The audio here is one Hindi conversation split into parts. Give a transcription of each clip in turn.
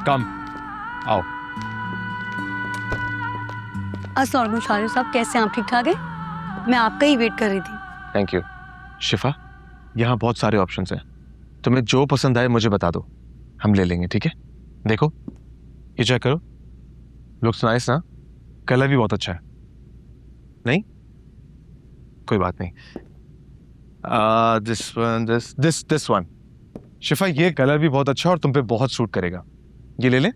कम आओ। अस्सलाम वालेकुम शाहरुख साहब, कैसे हैं आप? ठीक ठाक है? मैं आपका ही वेट कर रही थी। Thank you. शिफा, यहाँ बहुत सारे ऑप्शंस हैं, तुम्हें जो पसंद आए मुझे बता दो, हम ले लेंगे। ठीक है? देखो ये चेक करो, लुक्स नाइस ना? कलर भी बहुत अच्छा है। नहीं कोई बात नहीं। This one, this one. शिफा ये कलर भी बहुत अच्छा है और तुम पे बहुत सूट करेगा, ये ले ले।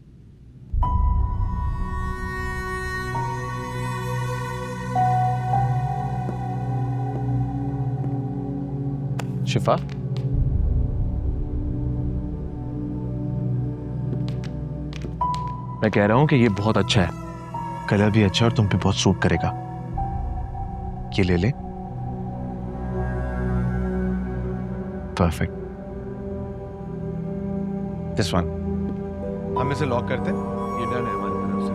शिफा, मैं कह रहा हूं कि ये बहुत अच्छा है, कलर भी अच्छा है और तुम पे बहुत सूट करेगा, ये ले ले। परफेक्ट। This one. हम इसे लॉक करते हैं, ये डन है हमारी तरफ से।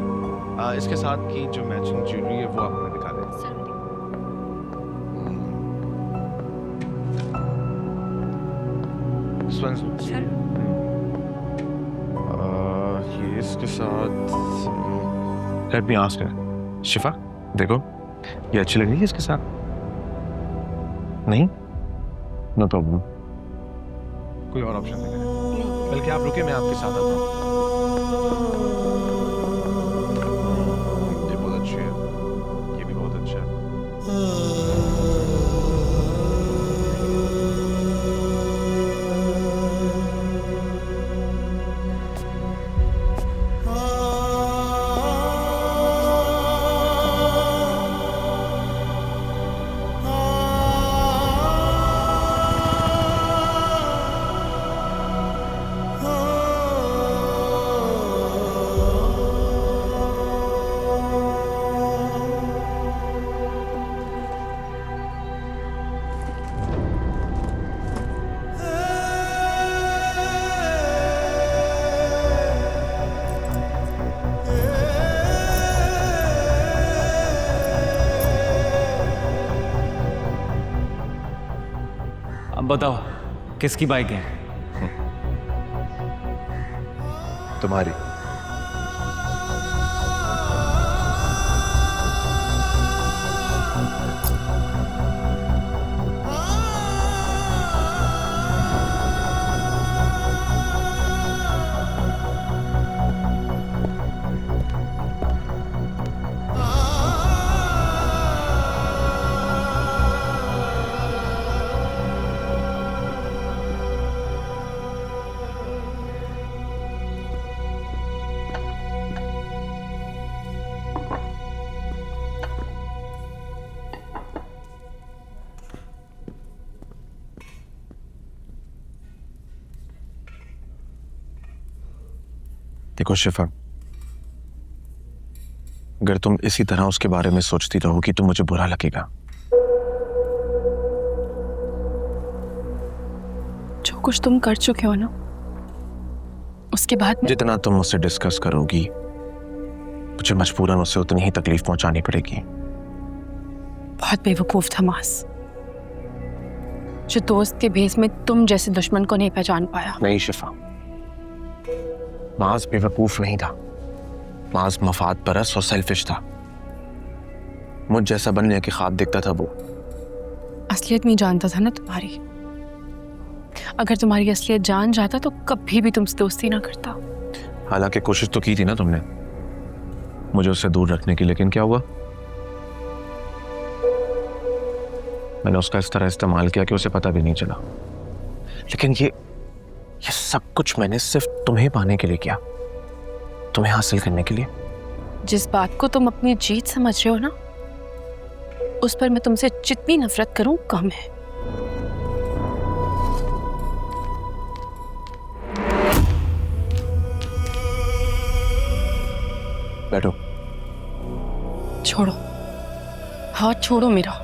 इसके साथ की जो मैचिंग ज्वेलरी है वो आप हमें दिखा दें। ये इसके साथ लेट मी आस्क हर। शिफा देखो, ये अच्छी लग रही है इसके साथ? नहीं? नो प्रॉब्लम, कोई और ऑप्शन देखें। बल्कि आप रुके, मैं आपके साथ आता हूँ। ये बहुत अच्छी है, ये भी बहुत अच्छा है। अब बताओ किसकी बाइक है? तुम्हारी। देखो शिफा, अगर तुम इसी तरह उसके बारे में सोचती रहोगी तो मुझे बुरा लगेगा। जो कुछ तुम कर चुके हो ना, उसके बाद में जितना तुम मुझसे डिस्कस करोगी मुझे मजबूरन उसे उतनी ही तकलीफ पहुंचानी पड़ेगी। बहुत बेवकूफ था मास, जो दोस्त के भेस में तुम जैसे दुश्मन को नहीं पहचान पाया। नहीं शिफा, माज बेवकूफ नहीं था, माज मफाद परस्त और सेल्फिश था। मुझ जैसा बनने के ख्वाब देखता था वो। असलियत नहीं जानता था ना तुम्हारी। अगर तुम्हारी असलियत जान जाता तो कभी भी तुमसे दोस्ती ना करता। हालांकि कोशिश तो की थी ना तुमने मुझे उससे दूर रखने की, लेकिन क्या हुआ? मैंने उसका इस तरह इस्तेमाल किया कि उसे पता भी नहीं चला। लेकिन ये सब कुछ मैंने सिर्फ तुम्हें पाने के लिए किया, तुम्हें हासिल करने के लिए। जिस बात को तुम अपनी जीत समझ रहे हो ना, उस पर मैं तुमसे जितनी नफरत करूं कम है। बैठो। छोड़ो, हाथ छोड़ो मेरा।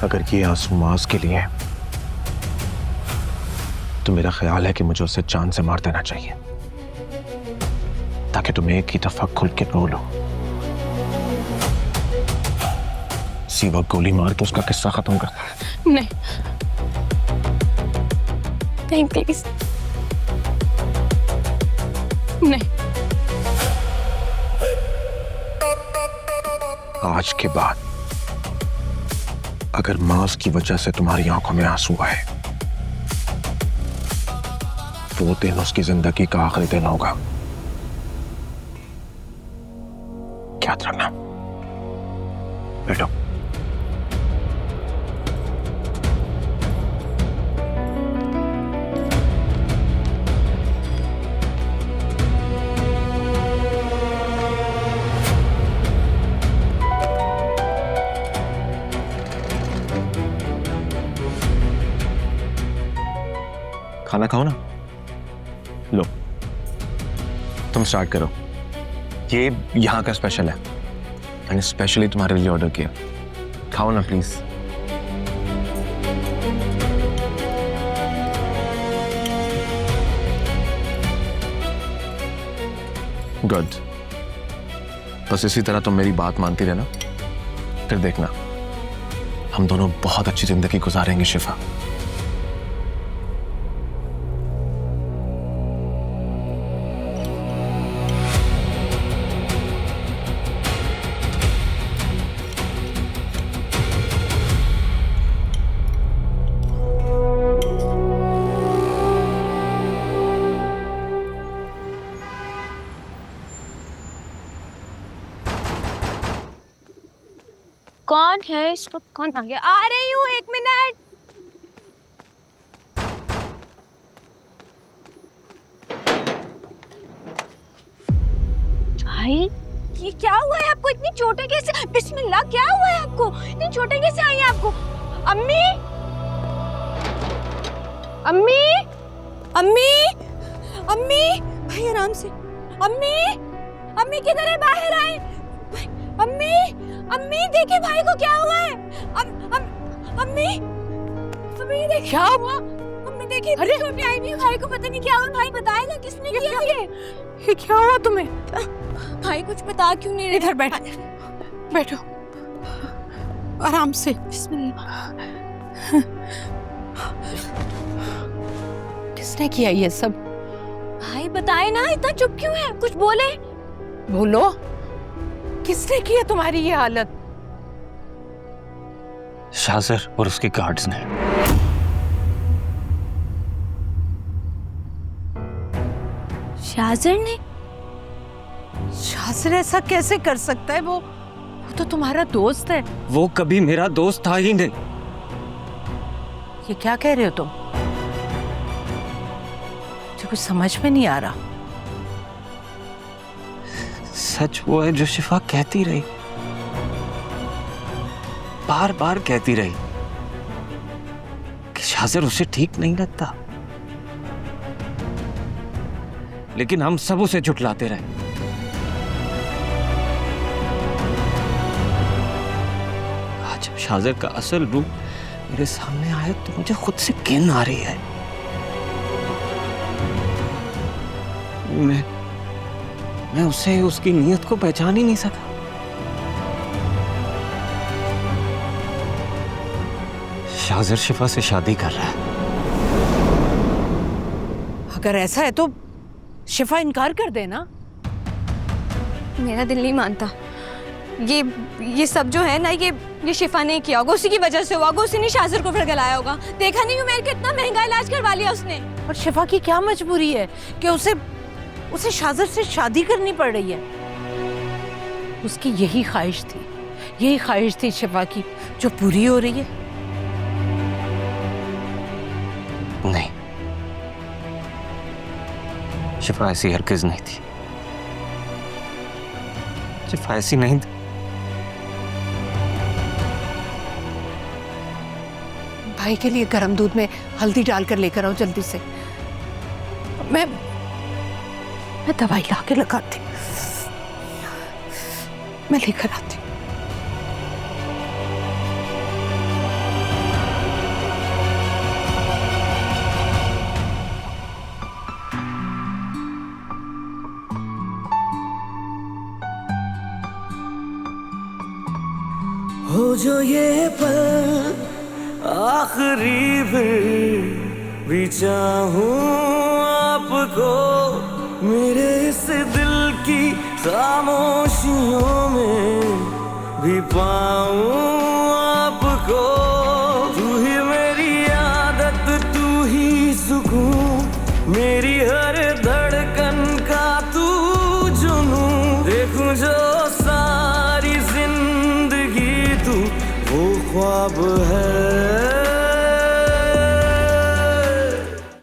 अगर ये आंसू मास के लिए है तो मेरा ख्याल है कि मुझे उसे जान से मार देना चाहिए ताकि तुम एक ही दफा खुल के रो लो। इसी वक्त गोली मार के उसका किस्सा खत्म कर। नहीं नहीं प्लीज नहीं। आज के बाद अगर मां की वजह से तुम्हारी आंखों में आंसू आए, वो दिन उसकी जिंदगी का आखिरी दिन होगा। याद रखना। बैठो। खाना खाओ ना। लो तुम स्टार्ट करो। ये यहाँ का स्पेशल है, मैंने स्पेशली तुम्हारे लिए ऑर्डर किया। खाओ ना प्लीज। गुड। बस इसी तरह तुम मेरी बात मानती रहना, फिर देखना हम दोनों बहुत अच्छी जिंदगी गुजारेंगे शिफा। कौन है इस वक्त? कौन आ गया? आ रही हूँ, 1 मिनट। भाई ये क्या हुआ है आपको? इतनी चोटें कैसे? बिस्मिल्लाह, क्या हुआ है आपको? इतनी चोटें कैसे आई हैं आपको? अम्मी, अम्मी, अम्मी, अम्मी, भाई आराम से। अम्मी, अम्मी किधर है? बाहर आए। अम्मी, अम्मी देखिए भाई को क्या हुआ है। अम्मी, अम्मी देखिए क्या हुआ। अम्मी देखिए, अरे चोटें आई भी, भाई को पता नहीं क्या हुआ। भाई बताएगा किसने किया ये क्या हुआ तुम्हें? भाई कुछ बता क्यों नहीं रहे? इधर बैठ, बैठो आराम से। बिस्मिल्लाह। किसने किया ये सब? भाई बताए ना, इतना चुप क्यों है? कुछ बोले। बोलो, किसने किया तुम्हारी ये हालत? शाजर और उसके गार्ड्स ने। शाजर ने? शाजर ऐसा कैसे कर सकता है? वो तो तुम्हारा दोस्त है। वो कभी मेरा दोस्त था ही नहीं। ये क्या कह रहे हो तुम? मुझे कुछ समझ में नहीं आ रहा। सच वो है जो शिफा कहती रही, बार बार कहती रही कि शाजर उसे ठीक नहीं लगता, लेकिन हम सब उसे झुठलाते रहे। आज जब शाजर का असल रूप मेरे सामने आया तो मुझे खुद से घिन आ रही है। मैं उसे, उसकी नीयत को पहचान ही नहीं सका। शाजर शिफा से शादी कर रहा है। अगर ऐसा है तो शिफा इनकार कर देना। मेरा दिल नहीं मानता। ये सब जो है ना, ये शिफा ने किया होगा, उसी की वजह से हुआ होगा। उसी ने शाजर को भड़काया होगा। देखा नहीं मेरे को इतना महंगा इलाज करवा लिया उसने। और शिफा की क्या मजबूरी है कि उसे शाजर से शादी करनी पड़ रही है? उसकी यही ख्वाहिश थी शिफा की, जो पूरी हो रही है। नहीं, शिफा ऐसी हरगिज़ नहीं थी। शिफा ऐसी नहीं थी। भाई के लिए गर्म दूध में हल्दी डालकर लेकर आओ जल्दी से। मैं दवाई ला के लगाती, मैं लेकर आती। हो जो ये पल आखिरी भी चाहूं आपको, मेरे इस दिल की खामोशियों में भी पाऊं आपको। तू ही मेरी आदत, तू ही सुकून, मेरी हर धड़कन का तू जुनून। देखूं जो सारी जिंदगी तू वो ख्वाब है